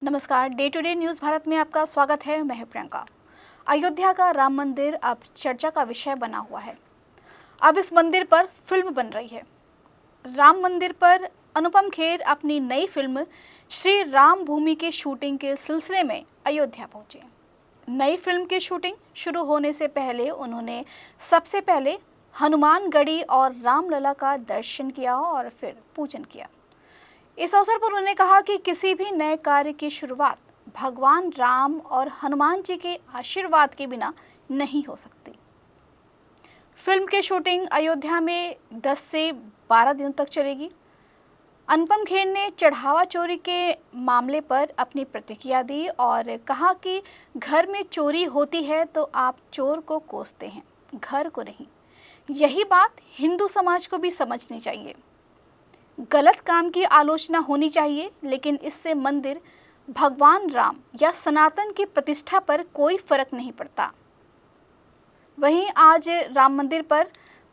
नमस्कार, day to day news Bharat में आपका स्वागत है। मैं हूं प्रियंका। अयोध्या का राम मंदिर अब चर्चा का विषय बना हुआ है। अब इस मंदिर पर फिल्म बन रही है। राम मंदिर पर अनुपम खेर अपनी नई फिल्म श्री राम भूमि के शूटिंग के सिलसिले में अयोध्या पहुंचे। नई फिल्म की शूटिंग शुरू होने से पहले उन्होंने सबसे पहले हनुमानगढ़ी और रामलला का दर्शन किया और फिर पूजन किया। इस अवसर पर उन्होंने कहा कि किसी भी नए कार्य की शुरुआत भगवान राम और हनुमान जी के आशीर्वाद के बिना नहीं हो सकती। फिल्म की शूटिंग अयोध्या में 10 से 12 दिनों तक चलेगी। अनुपम खेर ने चढ़ावा चोरी के मामले पर अपनी प्रतिक्रिया दी और कहा कि घर में चोरी होती है तो आप चोर को कोसते हैं, घर को नहीं। यही बात हिंदू समाज को भी समझनी चाहिए। गलत काम की आलोचना होनी चाहिए, लेकिन इससे मंदिर, भगवान राम या सनातन की प्रतिष्ठा पर कोई फर्क नहीं पड़ता। वहीं आज राम मंदिर पर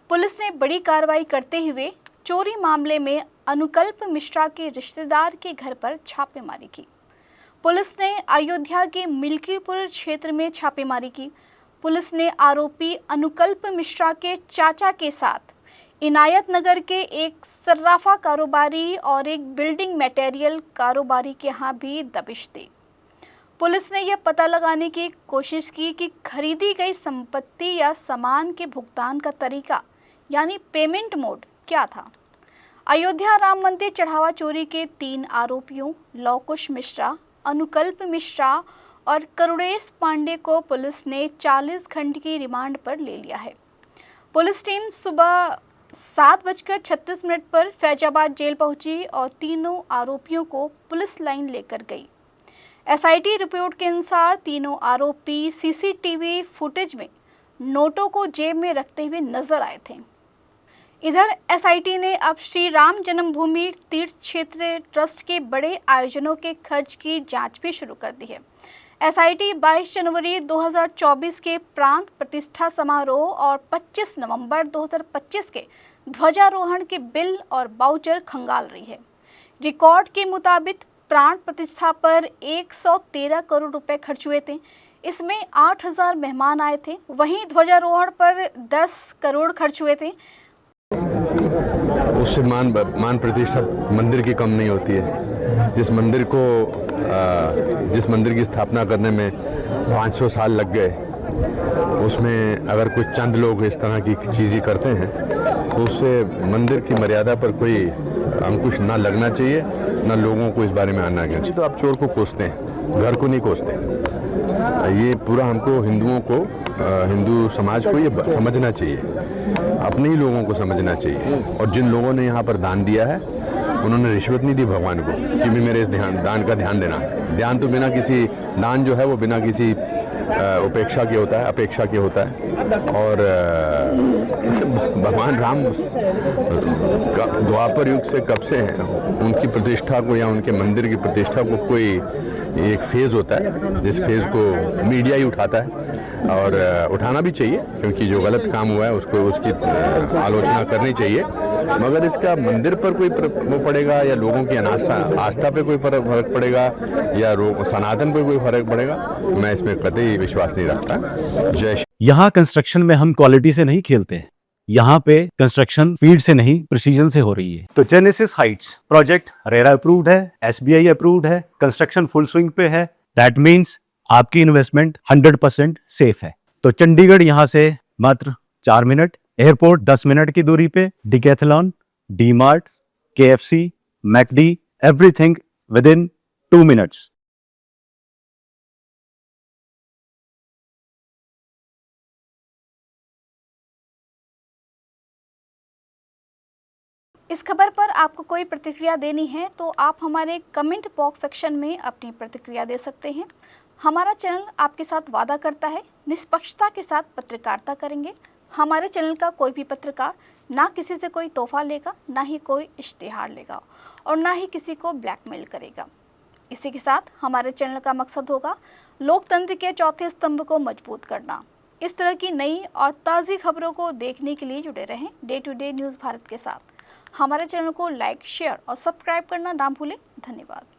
पुलिस ने बड़ी कार्रवाई करते हुए चोरी मामले में अनुकल्प मिश्रा के रिश्तेदार के घर पर छापेमारी की। पुलिस ने अयोध्या के मिल्कीपुर क्षेत्र में छापेमारी की। पुलिस ने आरोपी अनुकल्प मिश्रा के चाचा के साथ इनायत नगर के एक सर्राफा कारोबारी और एक बिल्डिंग मटेरियल कारोबारी के यहाँ भी दबिश दी। पुलिस ने यह पता लगाने की कोशिश की कि खरीदी गई संपत्ति या सामान के भुगतान का तरीका यानी पेमेंट मोड क्या था। अयोध्या राम मंदिर चढ़ावा चोरी के 3 आरोपियों लवकुश मिश्रा, अनुकल्प मिश्रा और करुणेश पांडे को पुलिस ने 40 घंटे की रिमांड पर ले लिया है। पुलिस टीम सुबह 7:36 पर फैजाबाद जेल पहुंची और तीनों आरोपियों को पुलिस लाइन लेकर गई। एसआईटी रिपोर्ट के अनुसार तीनों आरोपी सीसीटीवी फुटेज में नोटों को जेब में रखते हुए नजर आए थे। इधर एसआईटी ने अब श्री राम जन्मभूमि तीर्थ क्षेत्र ट्रस्ट के बड़े आयोजनों के खर्च की जांच भी शुरू कर दी है। एसआईटी 22 जनवरी 2024 के प्राण प्रतिष्ठा समारोह और 25 नवंबर 2025 के ध्वजारोहण के बिल और वाउचर खंगाल रही है। रिकॉर्ड के मुताबिक प्राण प्रतिष्ठा पर 113 करोड़ रुपए खर्च हुए थे। इसमें 8000 मेहमान आए थे। वहीं ध्वजारोहण पर 10 करोड़ खर्च हुए थे। उससे मान प्रतिष्ठा मंदिर की कम नहीं होती है। जिस मंदिर की स्थापना करने में 500 साल लग गए, उसमें अगर कुछ चंद लोग इस तरह की चीज़ें करते हैं तो उससे मंदिर की मर्यादा पर कोई अंकुश ना लगना चाहिए, ना लोगों को इस बारे में आना चाहिए। तो आप चोर को कोसते हैं, घर को नहीं कोसते। ये पूरा हमको हिंदुओं को, हिंदू समाज को ये समझना चाहिए, अपने ही लोगों को समझना चाहिए। और जिन लोगों ने यहाँ पर दान दिया है उन्होंने रिश्वत नहीं दी भगवान को कि भी मेरे इस दान का ध्यान देना। ध्यान तो बिना किसी दान जो है वो बिना किसी अपेक्षा के होता है। और भगवान राम द्वापर युग से कब से हैं, उनकी प्रतिष्ठा को या उनके मंदिर की प्रतिष्ठा को कोई एक फेज़ होता है, जिस फेज़ को मीडिया ही उठाता है और उठाना भी चाहिए, क्योंकि जो गलत काम हुआ है उसकी आलोचना करनी चाहिए। मगर इसका मंदिर पर कोई वो पड़ेगा या लोगों की आस्था पे कोई फर्क पड़ेगा या सनातन पे कोई फर्क पड़ेगा, तो मैं इसमें कतई विश्वास नहीं रखता। जय। यहाँ कंस्ट्रक्शन में हम क्वालिटी से नहीं खेलते हैं। यहाँ पे कंस्ट्रक्शन फील्ड से नहीं, प्रिसीजन से हो रही है। तो genesis Heights project RERA approved है, एसबीआई अप्रूव्ड है, कंस्ट्रक्शन फुल स्विंग पे है। दैट मीन्स आपकी इन्वेस्टमेंट 100% सेफ है। तो चंडीगढ़ यहाँ से मात्र 4 मिनट, एयरपोर्ट 10 मिनट की दूरी पे, decathlon, D mart, KFC, McD, everything with in 2 minutes. इस खबर पर आपको कोई प्रतिक्रिया देनी है तो आप हमारे कमेंट बॉक्स सेक्शन में अपनी प्रतिक्रिया दे सकते हैं। हमारा चैनल आपके साथ वादा करता है निष्पक्षता के साथ पत्रकारिता करेंगे। हमारे चैनल का कोई भी पत्रकार ना किसी से कोई तोहफा लेगा, ना ही कोई इश्तिहार लेगा और ना ही किसी को ब्लैकमेल करेगा। इसी के साथ हमारे चैनल का मकसद होगा लोकतंत्र के चौथे स्तंभ को मजबूत करना। इस तरह की नई और ताज़ी खबरों को देखने के लिए जुड़े रहें day to day news Bharat के साथ। हमारे चैनल को लाइक, शेयर और सब्सक्राइब करना ना भूलें। धन्यवाद।